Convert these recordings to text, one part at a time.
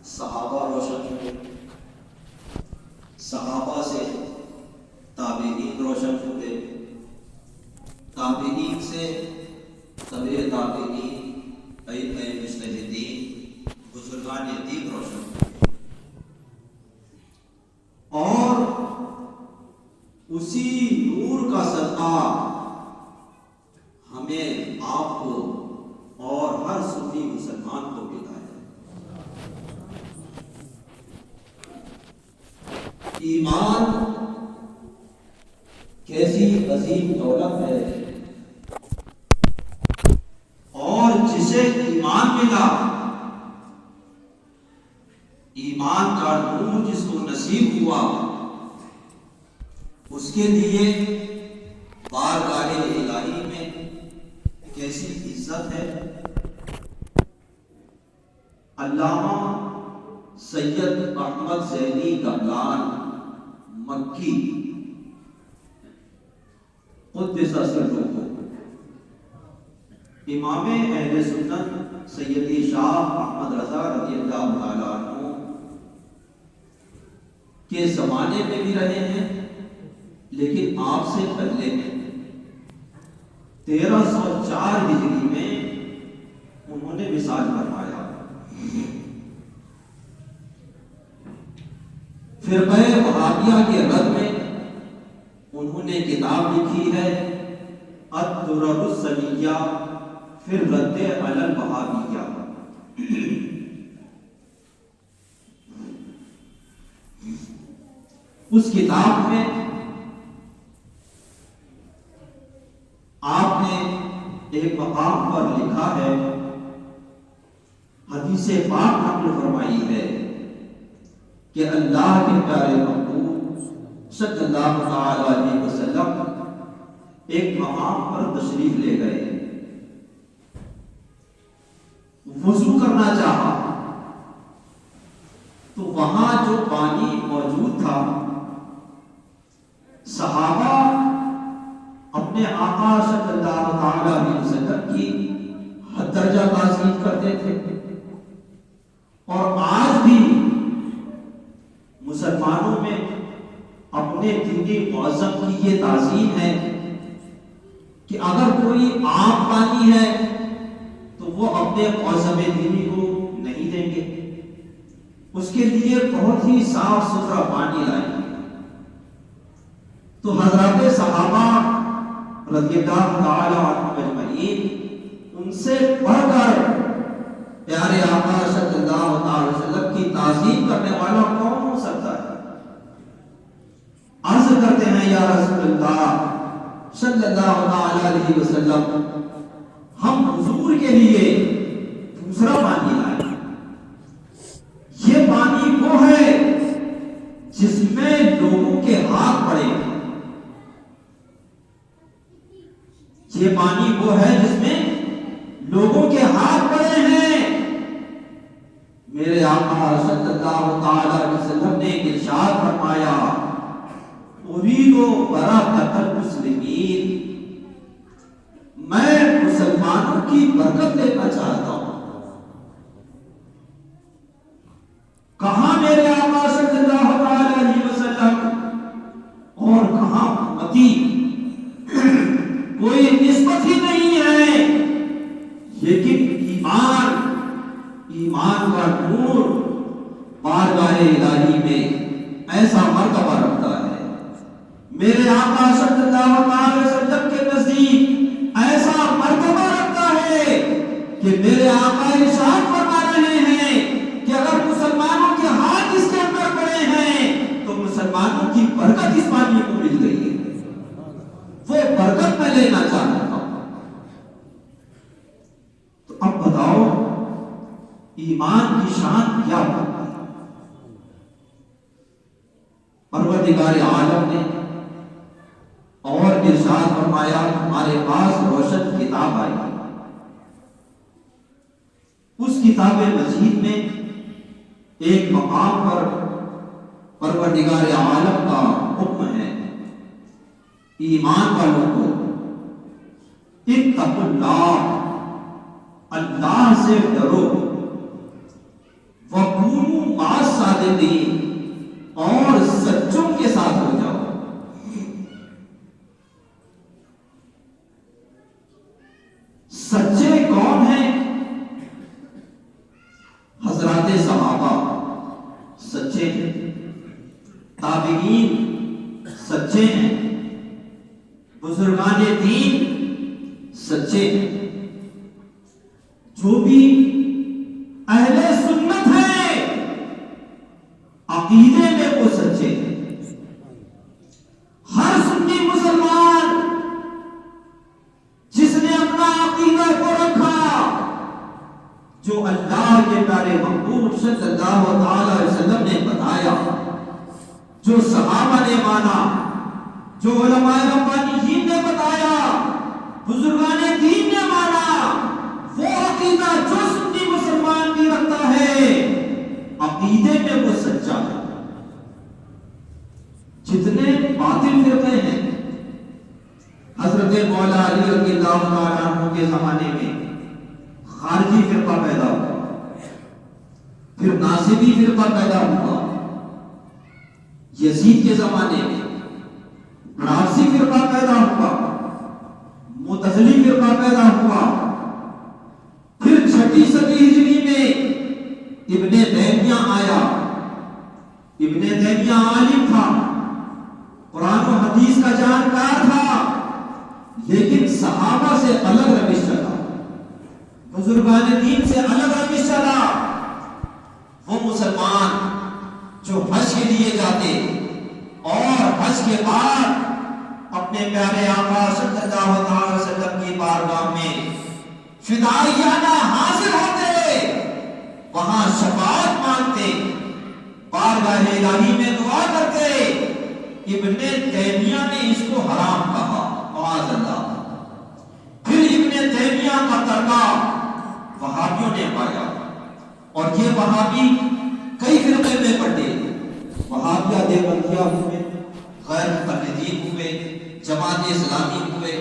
صحابہ روشن ہوئے، صحابہ سے تابعین روشن ہوئے، تابعین سے تبع تابعین، ائمہ مجتہدین، بزرگان دین روشن ہوئے، اور اسی نور کا صدقہ ہمیں آپ کو اور ہر سنی مسلمان کو ملا ہے۔ ایمان کیسی عظیم دولت ہے، اور جسے ایمان ملا، ایمان کا نور جس کو نصیب ہوا، اس کے لیے بارگاہ الہی میں کیسی عزت ہے۔ علامہ سید احمد زینی گملان مکی قدس سرہ، امام اہل سنت سیدی شاہ احمد رضا رضی اللہ تعالیٰ عنہ کے زمانے میں بھی رہے ہیں، لیکن آپ سے پہلے 1304 ہجری میں انہوں نے وصال فرمایا۔ فرقہ وہابیہ کے رد میں انہوں نے کتاب لکھی ہے الدرر السنیہ فی الرد علی الوہابیہ۔ اس کتاب میں آپ نے ایک مقام پر لکھا ہے، حدیث پاک نقل فرمائی ہے کہ اللہ کے پیارے محبوب صلی اللہ علیہ وسلم ایک مقام پر تشریف لے گئے، وضو کرنا چاہا تو وہاں جو پانی موجود تھا، صحابہ اپنے آقا صلی اللہ علیہ وسلم کی حد درجہ تعظیم کرتے تھے، اور آج بھی مسلمانوں میں اپنے دینی معظم کی یہ تعظیم ہے کہ اگر کوئی عام پانی ہے تو وہ اپنے معظم دینی کو نہیں دیں گے، اس کے لیے بہت ہی صاف ستھرا پانی لائیں گے۔ تو حضرات صحابہ رضی اللہ تعالی عنہم اجمعین ان سے بڑھ کر پیارے آقا صلی اللہ علیہ وسلم کی تعظیم کرنے والا کون ہو سکتا ہے؟ عرض کرتے ہیں یا رسول اللہ صلی اللہ علیہ وسلم، ہم حضور کے لیے دوسرا پانی لائیں۔ یہ پانی وہ ہے جس میں لوگوں کے ہاتھ پڑے، یہ پانی وہ ہے جس میں لوگوں کے ہاتھ پڑے ہیں۔ میرے آقا صلی اللہ علیہ وسلم نے ارشاد فرمایا اريد برکت المسلمین، میں مسلمانوں کی برکت لینا چاہتا ہوں۔ کہاں میرے آقا صلی اللہ علیہ وسلم اور کہاں امتی، کوئی نسبت ہی نہیں ہے، لیکن ایمان کا نور بارگاہ الہی میں ایسا مرتبہ رکھتا ہے۔ میرے آقا صلی اللہ علیہ وسلم کے نزدیک ایسا مرتبہ رکھتا ہے کہ میرے آقا ارشاد فرما رہے ہیں کہ اگر مسلمانوں کے ہاتھ اس کے اندر پڑے ہیں تو مسلمانوں کی برکت اس پانی کو مل گئی ہے، وہ برکت میں لینا چاہتا ہوں۔ تو اب بتاؤ ایمان کی شان کیا ہوتی ہے؟ پروردگار عالم نے اور ارشاد فرمایا ہمارے پاس روشن کتاب آئی، اس کتاب مجید میں ایک مقام پر پروردگار عالم کا حکم ہے، ایمان والوں کو اتقوا اللہ، اللہ سے ڈرو، وَكُونُوا صادقین اور سچوں کے ساتھ ہو جاؤ. سچے کون ہیں؟ حضرات صحابہ سچے ہیں، تابعین سچے ہیں، بزرگان دین سچے ہیں. جو بھی اہل سنت ہیں عقیدے میں وہ سچے ہیں. ہر سنی مسلمان جس نے اپنا عقیدہ کو رکھا، جو اللہ کے پیارے محبوب صلی اللہ علیہ وسلم نے بتایا، جو صحابہ نے مانا، جو علماء ربانیین نے بتایا، بزرگان دین نے مانا، وہ عقیدہ جو سنی مسلمان بھی رکھتا ہے عقیدے میں وہ سچا ہے. جتنے باطل فرقے ہیں، حضرت مولا علی رضی اللہ تعالیٰ عنہ کے زمانے میں خارجی فرقہ پیدا ہوا، پھر ناصبی فرقہ پیدا ہوا، یزید کے زمانے میں رافضی فرقہ پیدا ہوا، معتزلی فرقہ پیدا ہوا، پھر 6 صدی ہجری میں ابن تیمیہ آیا. ابن تیمیہ عالم تھا، قرآن و حدیث کا جانکار تھا، لیکن صحابہ سے الگ روش چلا، بزرگان دین سے الگ روش چلا. وہ مسلمان جو حج کے لیے جاتے اور حج کے بعد اپنے پیارے آقا صلی اللہ علیہ وسلم کی بارگاہ میں فدائیانہ حاضر ہوتے، وہاں شفاعت مانگتے، بارگاہ الہی میں دعا کرتے. ابن تیمیہ نے اس کو حرام کہا، معاذ اللہ. پھر ابن تیمیہ کا ترکہ وہابیوں نے پایا، اور یہ وہابی کئی فرقے میں بٹے. وہابیہ دیوبندیہ ہوئے، غیر مقلدین ہوئے، جماعت اسلامی ہوئے،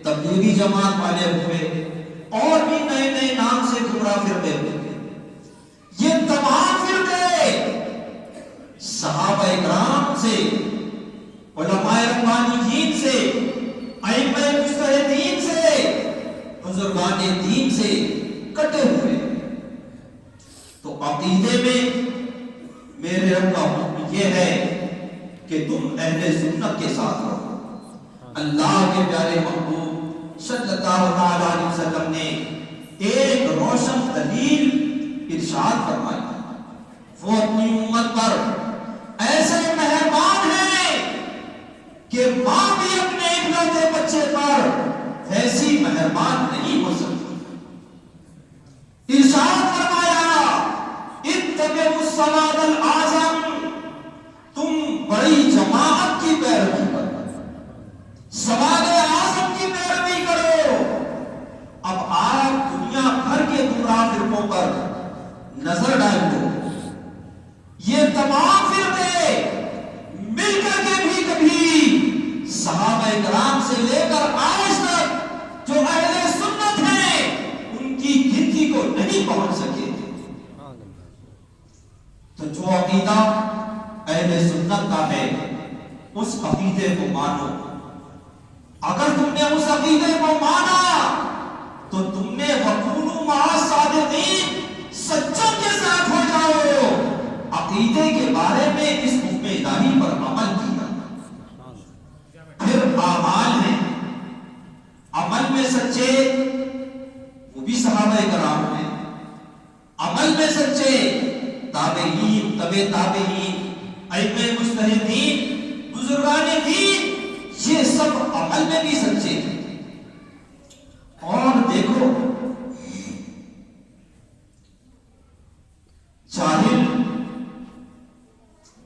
تبلیغی جماعت والے ہوئے، اور بھی نئے نئے نام سے گمراہ فرقے ہوئے. یہ تمام فرقے صحابہ اکرام سے، علماء ربانیین سے، ائمہ مجتہدین سے، بزرگان دین سے کٹے ہوئے. تو عقیدے میں میرے رب کا حکم یہ ہے کہ تم اہل سنت کے ساتھ رہو. اللہ کے پیارے محبوب صلی اللہ علیہ وسلم نے ایک روشن دلیل ارشاد فرمائی. وہ اپنی امت پر ایسے مہربان ہیں کہ ماں بھی اپنے اکلوتے بچے پر ویسی مہربان نہیں ہو سکتی. ارشاد فرمایا اتبعوا الصراط الاعظم، تم بڑی جماعت کی پیروی کرو، سواد اعظم کی پیروی کرو. اب آپ دنیا بھر کے گمراہ فرقوں پر نظر ڈال دو، یہ تمام فرقے مل کر کے بھی کبھی صحابہ کرام سے لے کر آج تک جو اہل سنت ہیں ان کی گنتی کو نہیں پہنچ سکے. تو جو عقیدہ اہل سنت کا ہے اس عقیدے کو مانو. اگر تم نے اس عقیدے کو مانا تو تم نے وَكُونُوا مَعَ الصَّادِقِينَ، سچوں کے ساتھ ہو جاؤ. عقیدے کے بارے میں اس حکم الہی پر عمل کیا. پھر اعمال ہیں، عمل میں سچے وہ بھی صحابہ کرام ہیں، عمل میں سچے تابعین، تبع تابعین، ائمہ مجتہدین، بزرگان دین، یہ سب عمل میں بھی سچے ہیں. اور دیکھو جاہل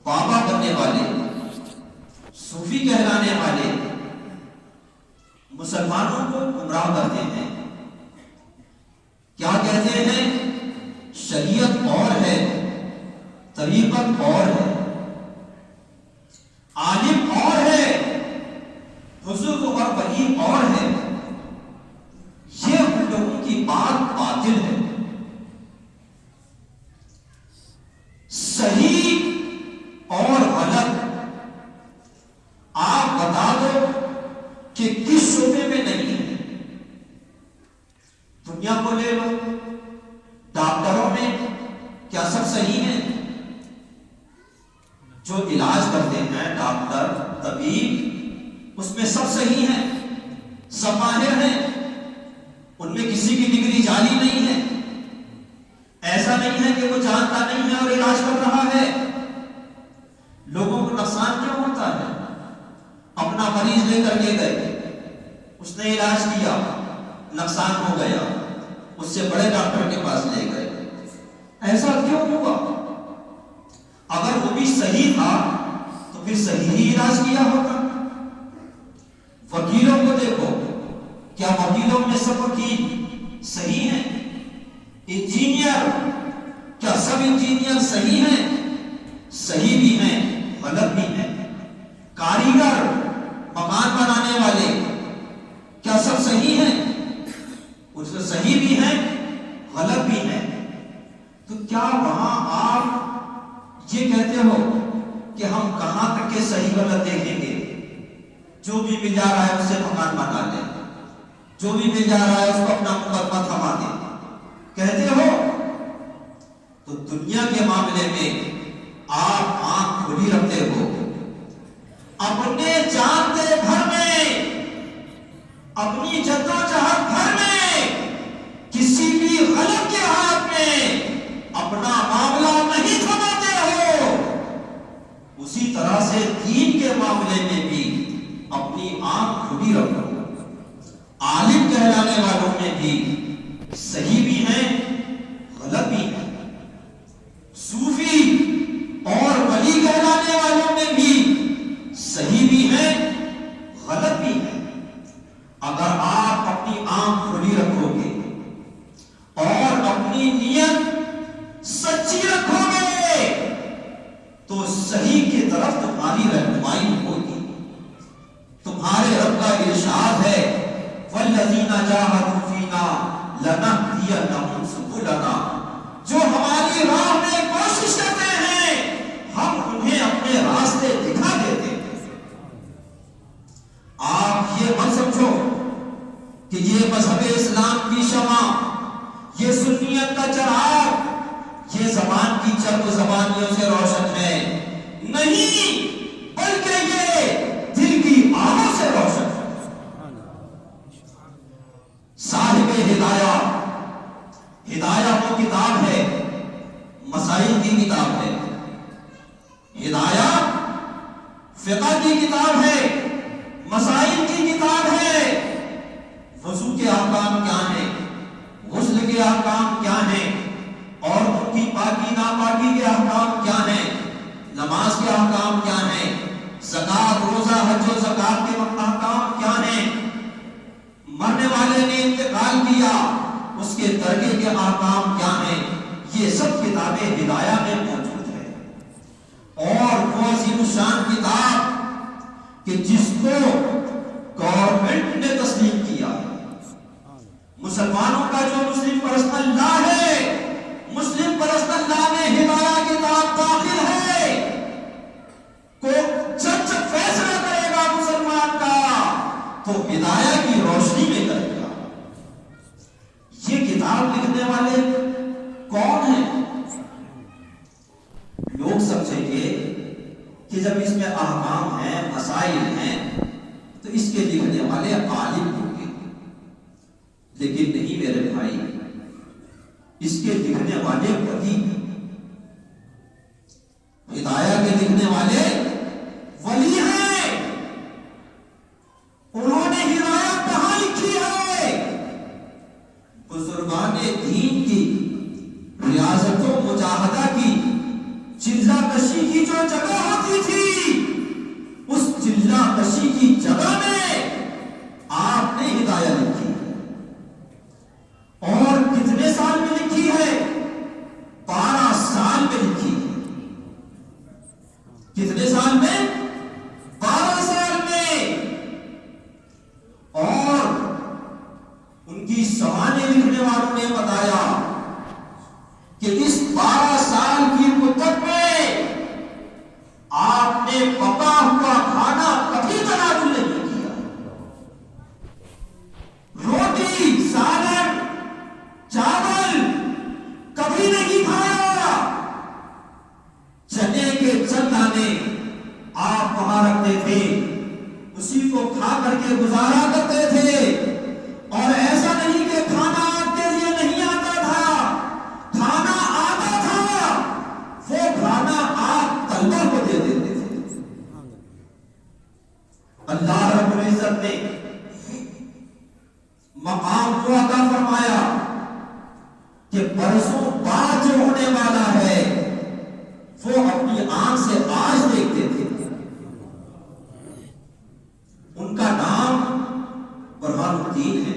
بابا بننے والے، صوفی کہلانے والے مسلمانوں کو گمراہ کرتے ہیں. کیا کہتے ہیں؟ شریعت اور ہے، طریقت اور ہے، عالم اور ہے، بزرگ اور ولی اور ہے. یہ ان لوگوں کی بات باطل ہے. صحیح سب صحیح ہیں؟ جو علاج کرتے ہیں ڈاکٹر طبیب اس میں سب صحیح ہیں، سب ماہر ہیں، ان میں کسی کی ڈگری جعلی نہیں ہے، ایسا نہیں ہے کہ وہ جانتا نہیں ہے اور علاج کر رہا ہے۔ لوگوں کو نقصان کیوں ہوتا ہے؟ اپنا مریض لے کر کے گئے، اس نے علاج کیا، نقصان ہو گیا، اس سے بڑے ڈاکٹر کے پاس لے گئے، ایسا کیوں ہوا؟ اگر وہ بھی صحیح تھا تو پھر صحیح ہی علاج کیا ہوتا۔ وکیلوں کو دیکھو، کیا وکیلوں میں سب وکیل صحیح ہیں؟ انجینئر، کیا سب انجینئر صحیح ہیں؟ صحیح بھی ہیں، غلط بھی ہیں۔ کاریگر، مکان بنانے والے، کیا سب صحیح ہیں؟ اس میں صحیح بھی ہیں، غلط بھی ہیں۔ تو کیا وہاں آپ یہ کہتے ہو کہ ہم کہاں تک کے صحیح غلط دیکھیں گے؟ جو بھی مل جا رہا ہے اس سے مکان بنا لیں، جو بھی مل جا رہا ہے اس کو اپنا مقدمہ تھما دیں، کہتے ہو؟ تو دنیا کے معاملے میں آپ آنکھ کھلی رکھتے ہو، اپنے جانتے بھر میں، اپنی جدوجہد بھر میں کسی بھی غلط کے ہاتھ میں اپنا معاملہ نہیں تھماتے ہو، اسی طرح سے دین کے معاملے میں بھی اپنی آنکھ کھلی رکھو۔ عالم کہلانے والوں میں بھی صحیح بھی ہیں، غلط بھی ہیں۔ صوفی اور ولی کہلانے والوں میں بھی صحیح بھی ہیں، غلط بھی ہیں۔ اگر آپ اپنی آنکھ کھلی رکھو گے اور اپنی نیت سچی رکھو گے تو صحیح کی طرف تمہاری رہنمائی ہوگی۔ تمہارے رب کا ارشاد ہے وَالَّذِينَ جَاهَدُوا فِينَا لَنَهْدِيَنَّهُمْ سُبُلَنَا، جو ہماری راہ میں کوشش کرتے ہیں ہم انہیں اپنے راستے دکھا دیتے ہیں۔ آپ یہ مت سمجھو کہ یہ مذہب اسلام کی شمع، یہ سنیت کا چراغ، یہ زبان کی چرب زبانیوں سے روشن ہے، نہیں، بلکہ یہ دل کی آہوں سے روشن ہے۔ صاحب ہدایہ، ہدایہ وہ کتاب ہے، مسائل کی کتاب ہے، ہدایہ فقہ کی کتاب ہے، مسائل کی کتاب ہے۔ وضو کے احکام کیا ہیں، غسل کے احکام کیا ہیں، اور ان کی پاکی ناپاکی کے احکام کیا ہیں، نماز کے احکام کیا ہیں، زکوٰۃ، روزہ، حج و زکوٰۃ کے احکام کیا ہیں، مرنے والے نے انتقال کیا اس کے ترکے کے احکام کیا ہیں، یہ سب کتابیں ہدایہ میں موجود ہے۔ اور وہ عظیم الشان کتاب کہ جس کو گورنمنٹ نے تسلیم کیا، مسلمانوں کا جو مسلم پرسنل لا ہے، مسلم پرسنل لا میں ہدایہ کتاب داخل ہے، کو جج فیصلہ کرے گا مسلمان کا تو ہدایہ کی روشنی میں کرے گا۔ یہ کتاب لکھنے والے کون ہیں؟ لوگ سمجھیں گے کہ جب اس میں احکام ہیں، مسائل ہیں تو اس کے لکھنے والے عالم ہوں گے، لیکن نہیں میرے بھائی، اس کے لکھنے والے ولی ہیں۔ ہدایہ کے لکھنے والے ولی ہیں۔ انہوں نے ہدایت کہاں لکھی ہے؟ بزرگان دین کی ریاضت و مجاہدہ کی چلہ کشی کی جو جگہ ہوتی تھی، اس چلہ کشی کی جگہ میں آپ نے ہدایہ لکھی ہے۔ اور کتنے سال میں لکھی ہے؟ 12 سال میں لکھی ہے۔ کتنے سال میں؟ 12 سال میں۔ اور ان کی سوانح لکھنے والوں نے بتایا کہ اس 12 سال کی مدت میں آپ کھانے آپ وہاں رکھتے تھے، اسی کو کھا کر کے گزارا کرتے تھے، اور ایسا نہیں کہ کھانا آپ کے لیے نہیں آتا تھا، کھانا آتا تھا، وہ کھانا آپ طلبہ کو دے دیتے تھے۔ اللہ رب العزت نے مقام کو عطا فرمایا کہ برسوں بعد جو ہونے والا ہے وہ اپنی آنکھ سے آج دیکھتے تھے۔ ان کا نام برہان الدین ہے،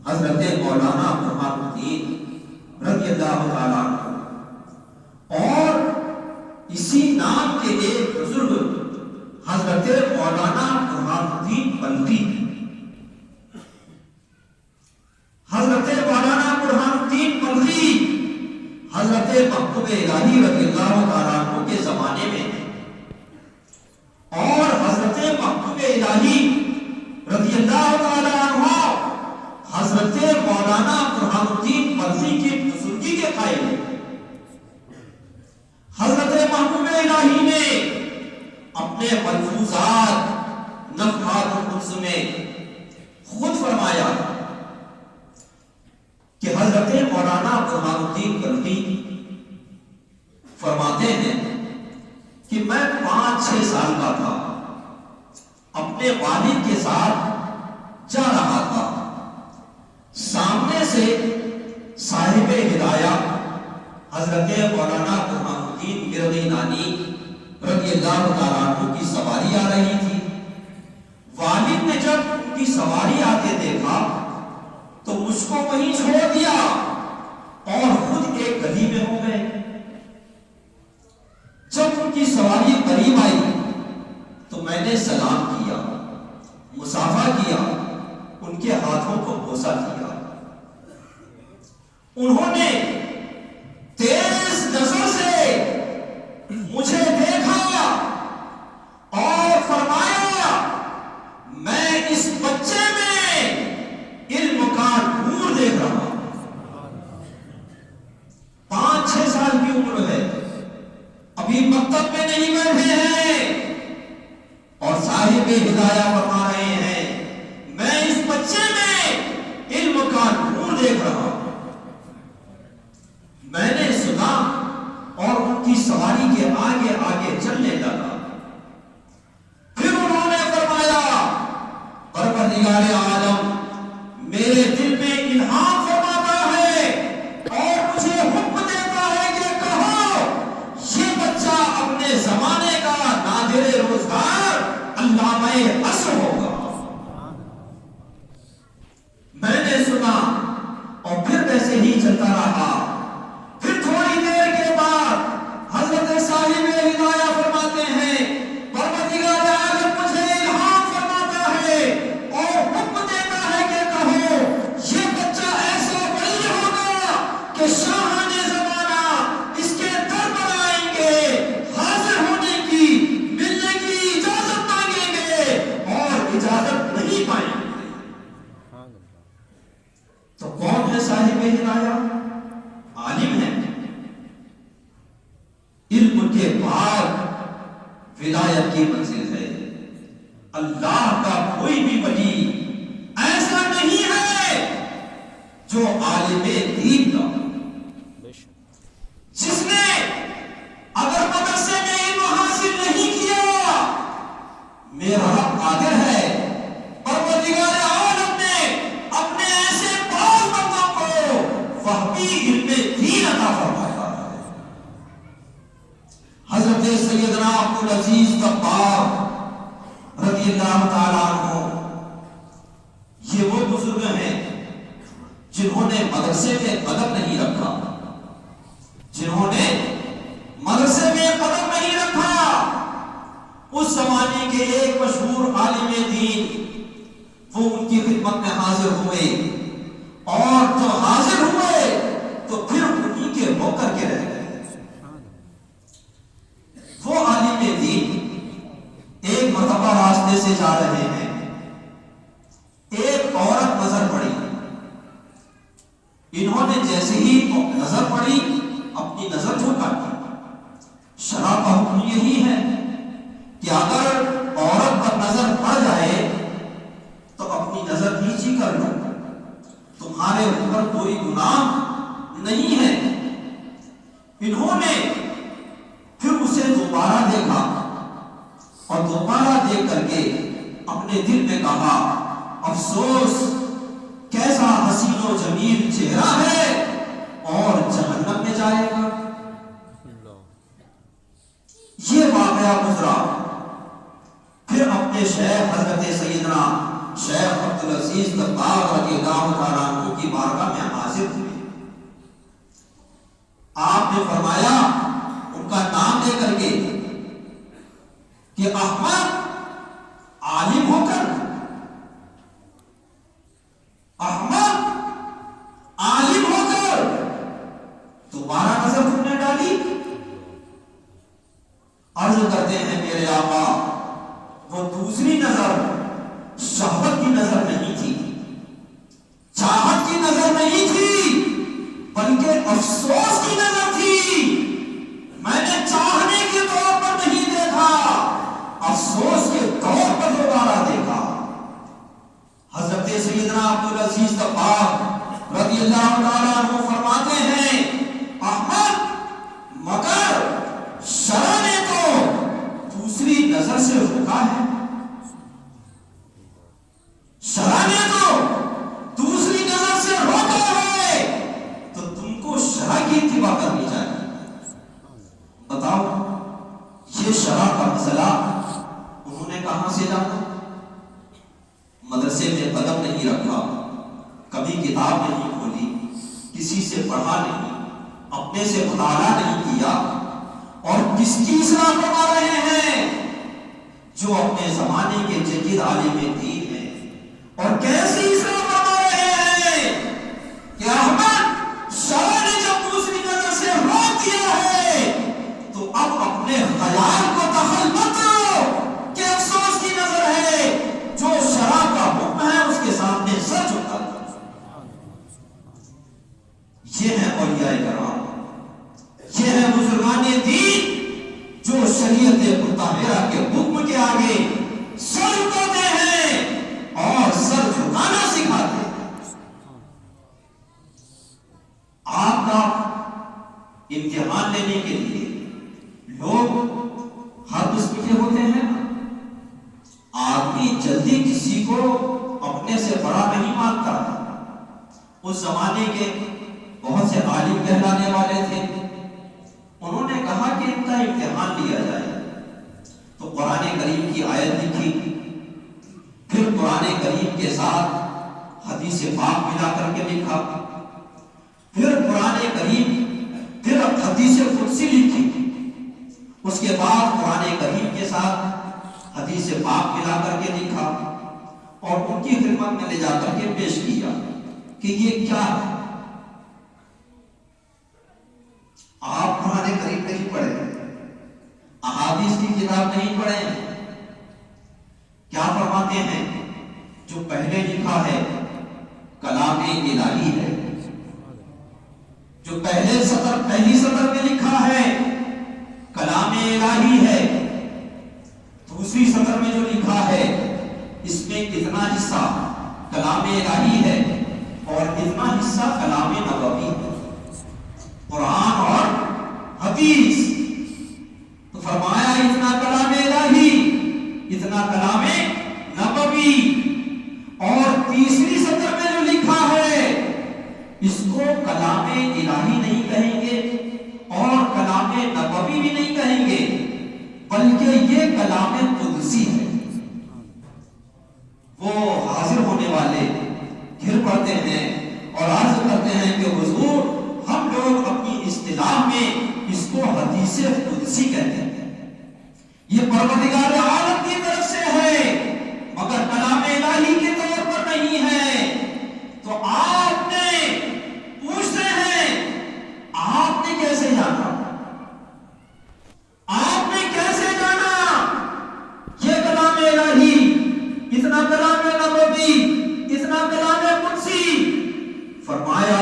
حضرت مولانا برہان الدین رضی اللہ تعالیٰ عنہ، اور اسی نام کے ایک بزرگ حضرت مولانا برہان الدین بلخی، حضرت مولانا برہان الدین بلخی حضرت محبوب الہی رضی اللہ تعالیٰ عنہ کے زمانے میں، اور حضرت محبوب الہی رضی اللہ تعالیٰ عنہ حضرت مولانا برہان الدین بلخی کی بزرگی کے قائل ہیں۔ حضرت محبوب الہی نے اپنے ملفوظات نفحات القدس میں خود فرمایا کہ حضرت مولانا برہان الدین بلخی فرماتے ہیں کہ میں 5-6 سال کا تھا، اپنے والد کے ساتھ جا رہا تھا، سامنے سے صاحب ہدایہ حضرت مولانا برہان الدین مرغی نانی رضی اللہ تعالیٰ عنہ کی سواری آ رہی تھی۔ والد نے جب ان کی سواری آتے دیکھا تو مجھ کو وہیں چھوڑ دیا اور خود ایک گلی میں ہو گئے۔ جب ان کی سواری قریب آئی تو میں نے سلام کیا، مصافحہ کیا، ان کے ہاتھوں کو بوسہ کیا۔ انہوں نے تیز نظر سے مجھے دیکھا اور فرمایا میں اس بچے میں علم کا نور دیکھ رہا ہوں۔ 5-6 سال کی عمر ہے، ابھی مکتب میں نہیں بیٹھے ہیں، اور صاحب ہدایہ فرما رہے ہیں میں اس بچے میں علم کا نور دیکھ رہا ہوں۔ میں نے سنا اور ان کی سواری کے آگے آگے چلنے لگا۔ پھر انہوں نے فرمایا پروردگار عالم میرے دل میں الہام فرماتا ہے اور مجھے حکم دیتا ہے کہ کہو یہ بچہ اپنے زمانے کا نادر روزگار علامہ عصر ہوگا۔ میں نے سنا اور پھر ویسے ہی چلتا رہا۔ پھر تھوڑی دیر کے بعد حضرت صاحب ہدایہ فرماتے ہیں پروردگار عالم مجھے الہام فرماتا ہے اور حکم دیتا ہے کہ کہو یہ بچہ ایسا ولی ہوگا کہ شاہان زمانہ اس کے در پر آئیں گے، حاضر ہونے کی ملنے کی اجازت مانگیں گے اور اجازت نہیں پائیں گے۔ تو کون ہے صاحب ہدایہ؟ عالم ہے، علم کے بعد ولایت کی منزل ہے۔ اللہ کا کوئی بھی ولی ایسا نہیں ہے جو عالم دین کا، جس نے اگر مدرسے میں علم حاصل نہیں کیا، میرا رب قادر ہے پروردگار عالم نے اپنے ایسے بعض بندوں کو وہبی علم دین عطا فرمایا ہے۔ حضرت سیدنا عبدالعزیز تبار رضی اللہ تعالیٰ عنہ، یہ وہ بزرگ ہیں جنہوں نے مدرسے میں قدم نہیں رکھا، جنہوں نے مدرسے میں قدم نہیں رکھا۔ اس زمانے کے ایک مشہور عالم دین وہ ان کی خدمت میں حاضر ہوئے، اور جب حاضر ہوئے تو پھر انہی کے ہو کر کے رہ گئے۔ وہ عالم دین ایک مرتبہ راستے سے جا رہے ہیں، ایک عورت نظر پڑی۔ انہوں نے جیسے ہی نظر پڑی اپنی نظر جھکا دی۔ شرع کا حکم یہی ہے انہوں نے پھر اسے دوبارہ دیکھا اور دوبارہ دیکھ کر کے اپنے دل میں کہا افسوس کیسا حسین و جمیل چہرہ ہے اور جہنم میں جائے گا. یہ واقعہ گزرا. پھر اپنے شیخ حضرت سیدنا شیخ عبدالعزیز دباغ رضی اللہ تعالیٰ عنہ کی بارگاہ میں حاضر ہوئے. آپ نے فرمایا ان کا نام لے کر کے کہ احمد عالم ہو کر دوبارہ نظر تم نے ڈالی. عرض کرتے ہیں میرے آقا وہ دوسری نظر شہوت کی نظر نہیں تھی, چاہت کی نظر نہیں تھی, بلکہ افسوس کی نظر تھی. میں نے چاہنے کے طور پر نہیں دیکھا, افسوس کے طور پر دوبارہ دیکھا. حضرت سیدنا عبدالعزیز دباغ رضی اللہ تعالیٰ عنہ فرماتے ہیں احمد مگر شرع نے تو دوسری نظر سے روکا ہے, شرع نے تو دوسری نظر سے روکا ہے, تو تم کو شرع کی اتباع کرنی چاہیے. بتاؤ یہ شرع کا مسئلہ انہوں نے کہاں سے جانا؟ مدرسے میں قدم نہیں رکھا, کبھی کتاب نہیں کھولی, کسی سے پڑھا نہیں, اپنے سے مطالعہ نہیں کیا, اور کس کی اصلاح فرما رہے ہیں؟ جو اپنے زمانے کے جدید عالم دین ہیں. اور کیسی اصلاح فرما رہے ہیں کہ احمد شرع نے جب دوسری نظر سے روک دیا ہے تو اب اپنے خیال کو دخل مت دو کہ افسوس کی نظر ہے, جو شرع کا حکم ہے اس کے سامنے سر جھکا دو. یہ ہے اولیاء کرام, یہ ہے بزرگان دین جو شریعت مطہرہ کے حکم کے آگے سر جھکاتے ہیں اور سر جھکانا سکھاتے ہیں. آپ کا امتحان لینے کے لیے لوگ ہر قسم کے ہوتے ہیں. آدمی جلدی کسی کو اپنے سے بڑا نہیں مانتا. اس زمانے کے بہت سے عالم کہلانے والے تھے, انہوں نے کہا کہ ان کا امتحان لیا جائے. تو قرآن کریم کی آیت لکھی, پھر قرآن کریم کے ساتھ حدیث پاک ملا کر کے لکھا, پھر قرآن کریم, پھر حدیث قدسی لکھی, اس کے بعد قرآن کریم کے ساتھ حدیث پاک ملا کر کے لکھا, اور ان کی خدمت میں لے جا کر کے پیش کیا کہ یہ کیا ہے. آپ قرآن کریم نہیں پڑھے, احادیث کی کتاب نہیں پڑھے, کیا فرماتے ہیں جو پہلے لکھا ہے کلام الہی ہے, جو پہلی سطر میں لکھا ہے کلام الہی ہے, دوسری سطر میں جو لکھا ہے اس میں کتنا حصہ کلام الہی ہے اور کتنا حصہ کلام نبوی ہے, قرآن اور حدیث. تو فرمایا اتنا کلام الہی, اتنا کلام نبوی, اور تیسری سطر میں جو لکھا ہے اس کو کلام الہی نہیں کہیں گے اور کلام نبوی بھی نہیں کہیں گے, بلکہ یہ کلام قدسی ہے. وہ حاضر ہونے والے گر پڑتے ہیں اور عرض کرتے ہیں کہ حضور ہم لوگ اپنی اصطلاح میں اس کو حدیث قدسی کہتے ہیں, یہ پروردگار عالم کی طرف سے ہے مگر کلام الہی کے طور پر نہیں ہے. تو آپ نے پوچھتے ہیں آپ نے کیسے جانا, آپ نے کیسے جانا یہ کلام الہی, اتنا کلام نبوی, اتنا کلام قدسی؟ فرمایا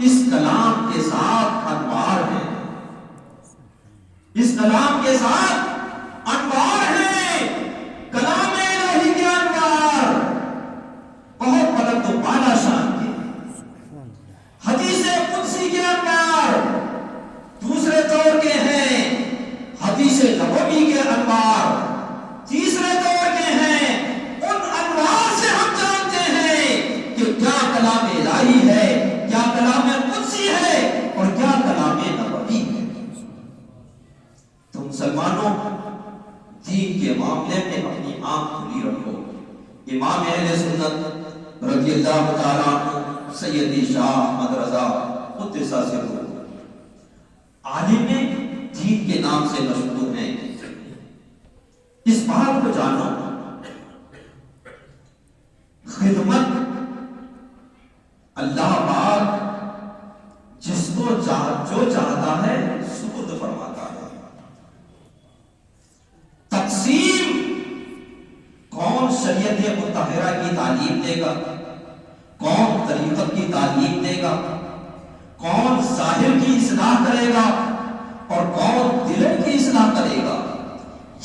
اس کلام کے ساتھ انوار ہیں, اس کلام کے ساتھ انوار ہیں, کلام الہی کے انوار بہت بلند و بالا شان کے, حدیث قدسی کے انوار مسلمانوں دین کے معاملے میں اپنی آنکھ کھلی رکھو. امام اہل سنت رضی اللہ تعالیٰ عنہ سیدی شاہ احمد رضا قدس سرہ عالم دین کے نام سے مشہور ہیں. اس بات کو جانو خدمت اللہ پاک جس کو جو چاہتا ہے سپرد فرماتا ہے. تقسیم کون شریعت مطہرہ کی تعلیم دے گا, کون طریقت کی تعلیم دے گا, کون ظاہر کی اصلاح کرے گا اور کون دلوں کی اصلاح کرے گا,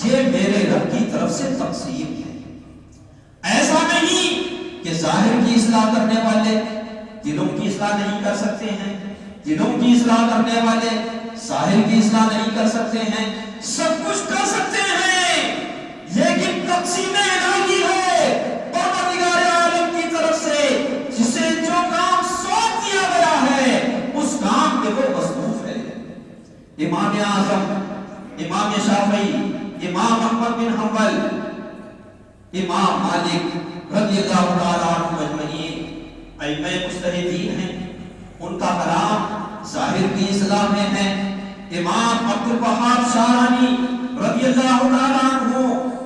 یہ میرے رب کی طرف سے تقسیم ہے. ایسا نہیں کہ ظاہر کی اصلاح کرنے والے دلوں کی اصلاح نہیں کر سکتے ہیں, دلوں کی اصلاح کرنے والے ظاہر کی اصلاح نہیں کر سکتے ہیں. سب کچھ کر سکتے ہیں لیکن تقسیم الہی ہے پروردگار عالم کی طرف سے, جسے جو کام سونپ دیا گیا ہے اس کام میں وہ مصروف ہے. امام اعظم, امام شافعی, امام احمد بن حنبل, امام مالک رضی اللہ تعالیٰ عنہ مجمعین ائمہ مجتہدین ہیں. ان کا کلام ظاہر کی اصلاح میں ہے. امام عبد الوہاب شارانی رضی اللہ تعالیٰ عنہ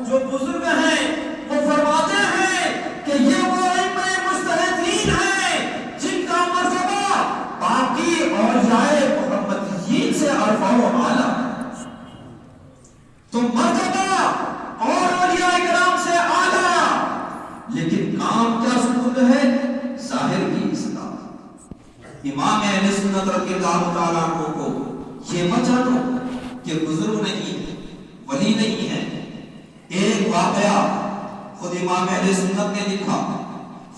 جو بزرگ ہیں وہ فرماتے ہیں کہ یہ وہ ائمہ مجتہدین ہیں جن کا مرتبہ باقی اولیاء محمدیین سے ارفع و اعلیٰ. تو مرتبہ اور اولیاء کرام سے اعلیٰ, لیکن کام کیا سپرد ہے؟ ظاہر کی اصلاح. امام اہل سنت رضی اللہ تعالیٰ عنہ کو یہ مت جانو کہ بزرگ نہیں, ولی نہیں ہے. ایک واقعہ خود امام اہل سنت نے لکھا.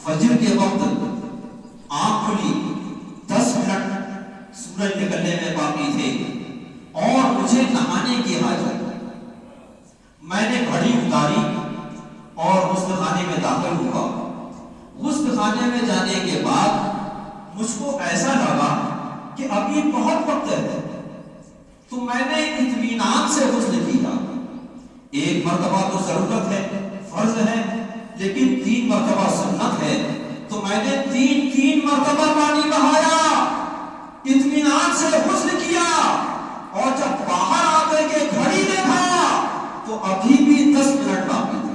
فجر کے وقت آنکھ کھلی, 10 منٹ سورج نکلنے میں باقی تھے اور مجھے نہانے کی حاجت. میں نے گھڑی اتاری اور غسل خانے میں داخل ہوا. غسل خانے میں جانے کے بعد مجھ کو ایسا لگا کہ ابھی بہت وقت ہے, تو میں نے اطمینان سے غسل کیا. ایک مرتبہ تو ضرورت ہے, فرض ہے, لیکن 3 مرتبہ سنت ہے, تو میں نے 3 مرتبہ پانی بہایا, اطمینان سے غسل کیا, اور جب باہر آ کر کے گھڑی دیکھا تو ابھی بھی 10 منٹ باقی تھے.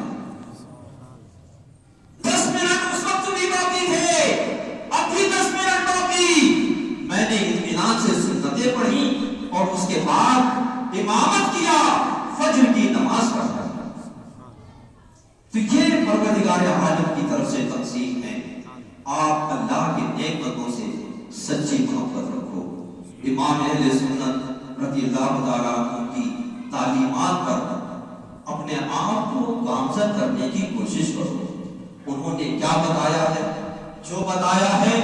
10 منٹ اس وقت بھی باقی تھے, ابھی 10 منٹ باقی. میں نے اطمینان سے سنتیں پڑھی اور اس کے بعد امامت کیا, فجر کی نماز پڑھا. تو یہ پروردگار عالم کی طرف سے تقسیم ہے. آپ اللہ کے نیک بندوں سے سچی محبت رکھو. امام اہل سنت رضی اللہ تعالیٰ عنہ کی تعلیمات پر اپنے آپ کو گامزن کرنے کی کوشش کرو. انہوں نے کیا بتایا ہے؟ جو بتایا ہے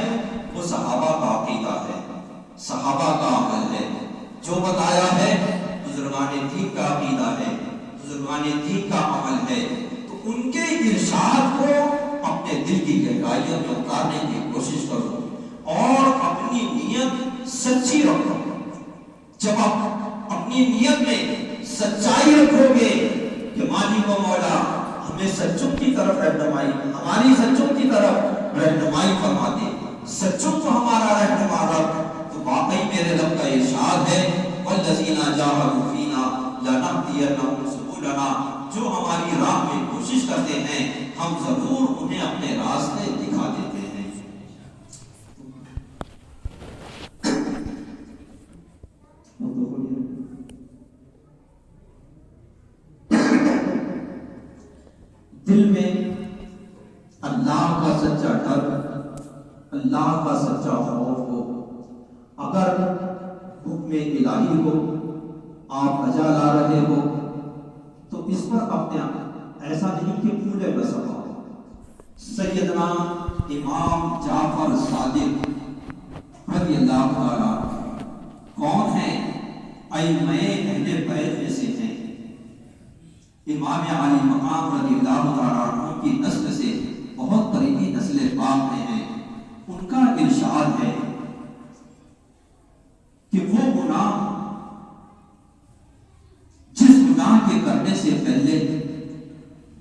وہ صحابہ کا عقیدہ ہے, صحابہ کا عمل ہے. جو بتایا ہے بزرگان دین کا عقیدہ ہے, بزرگان دین کا عمل ہے. تو ان کے ارشاد کو اپنے دل کی گہرائیوں میں اتارنے کی کوشش کرو اور اپنی نیت سچی رکھو. جب آپ اپنی نیت میں سچائی رکھو گے کہ مالک و مولا ہمیں سچوں کی طرف رہنمائی, ہماری سچوں کی طرف رہنمائی فرما دے, سچوں کو ہمارا رہنما رکھ, تو واقعی میرے رب کا ارشاد ہے والذین جاہدوا فینا لنہدینہم سبلنا. جو ہماری راہ میں کوشش کرتے ہیں ہم ضرور انہیں اپنے راستے دکھا دیتے ہیں. دل میں اللہ کا سچا ڈر, اللہ کا سچا خوف ہو. اگر حکم الہی کو آپ بجا لا رہے ہو تو اس پر اپنے ایسا نہیں کہ پورے بس ہو. سیدنا امام جعفر صادق رضی اللہ تعالیٰ کون ہیں؟ ائمہ اہل بیت میں سے ہیں. امام علی مقام رضی اللہ تعالیٰ عنہ کی نسل سے بہت قریبی نسل پاک میں ہیں. ان کا ارشاد ہے کہ وہ گناہ سے پہلے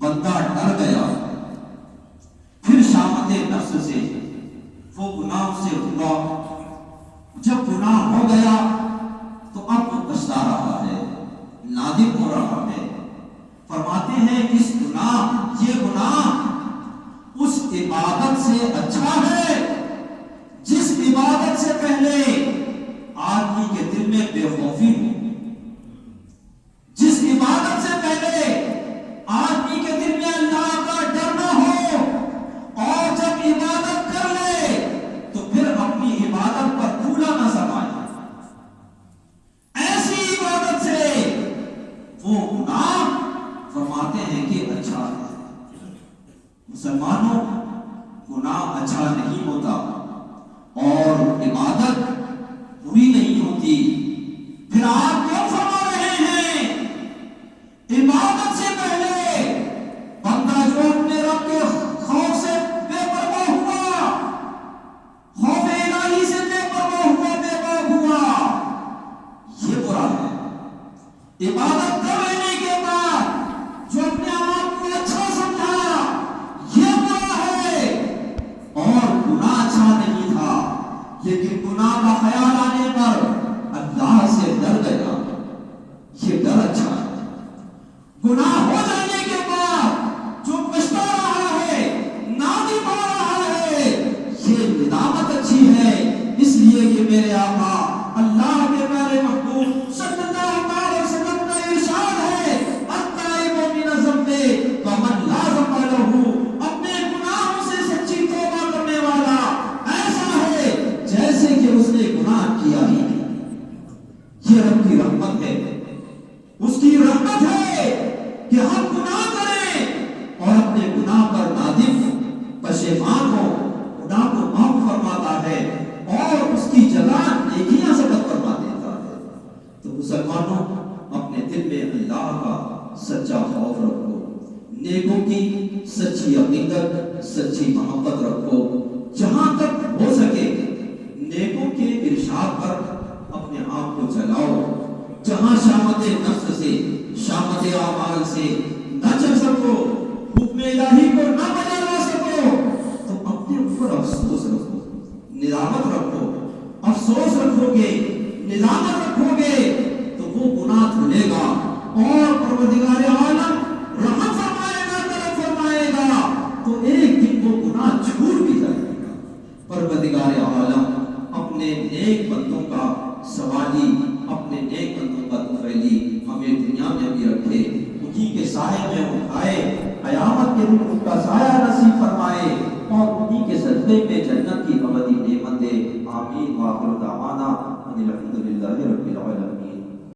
بندہ ڈر گیا، پھر شامت نفس سے وہ گناہ سے ہوا، جب گناہ ہو گیا تو اب وہ پچھتا رہا ہے، نادم ہو رہا ہے۔ فرماتے ہیں یہ گناہ اس عبادت سے اچھا ہے جس عبادت سے پہلے آدمی کے دل میں بے خوفی ہو، جس عبادت سے پہلے آدمی کے دل میں اللہ کا ڈر نہ ہو، اور جب عبادت کر لے تو پھر اپنی عبادت پر پھولا نہ سمائے، ایسی عبادت سے وہ گناہ فرماتے ہیں کہ اچھا ہے۔ مسلمانوں، گناہ اچھا نہیں ہوتا اور عبادت بری نہیں ہوتی، پھر آپ کیوں فرما رہے ہیں عبادت سے پہلے بندہ جو اپنے رب کے خوف سے بے پرواہ ہوا، خوف الہی سے بے پرواہ ہوا، بے باک ہوا، یہ برا ہے۔ عبادت کر لینے کے بعد جو اپنے آپ کو اچھا سمجھا، یہ برا ہے۔ اور گناہ اچھا نہیں تھا، لیکن گناہ کا خیال آنے پر اللہ سے ڈر گیا، یہ ڈر اچھا ہے۔ گناہ ہو جانے کے بعد جو پچھتا رہا ہے، نادم ہو رہا ہے، یہ ندامت اچھی ہے۔ اس لیے کہ میرے آقا اللہ کے پیارے محبوب صلی اللہ علیہ وسلم کا ارشاد ہے، التائب من الذنب کمن لا ذنب لہ، اپنے گناہوں سے سچی توبہ کرنے والا ایسا ہے جیسے کہ اس نے گناہ کیا ہی نہیں۔ یہ رب کی رحمت ہے، اس کی رحمت ہے کہ ہم گناہ کریں اور اپنے گناہ پر نادم پشیمان ہو، گناہ کو معاف فرماتا ہے اور اس کی جگہ نیکیاں سبق فرما دیتا ہے۔ تو مسلمانوں، اپنے دل میں اللہ کا سچا خوف رکھو، نیکوں کی سچی عقیدت، سچی محبت رکھو، جہاں تک ہو سکے نیکوں کے ارشاد پر اپنے آپ کو چلاؤ، جہاں شامت نفس سے، شامت اعمال سے نہ چل سکو، حکم الہی کو نہ بجا لا سکو، تو اپنے اوپر افسوس رکھو، ندامت رکھو۔ افسوس رکھو گے، ندامت رکھو گے تو وہ گناہ دھلے گا اور پروردگار عالم رحم فرمائے گا، کرم فرمائے گا، تو ایک دن وہ گناہ چھوٹ بھی جائے گا۔ پروردگار عالم اپنے نیک بندوں کا سوالی، اپنے نیک بندوں کا طفیلی ہمیں دنیا میں بھی رکھے، انہی کے سائے میں اٹھائے، قیامت کے دن ان کا سایہ نصیب فرمائے اور انہی کے صدقے میں جنت کی ابدی نعمت دے۔ آمین۔ وآخر دعوانا ان الحمد للہ رب العالمین۔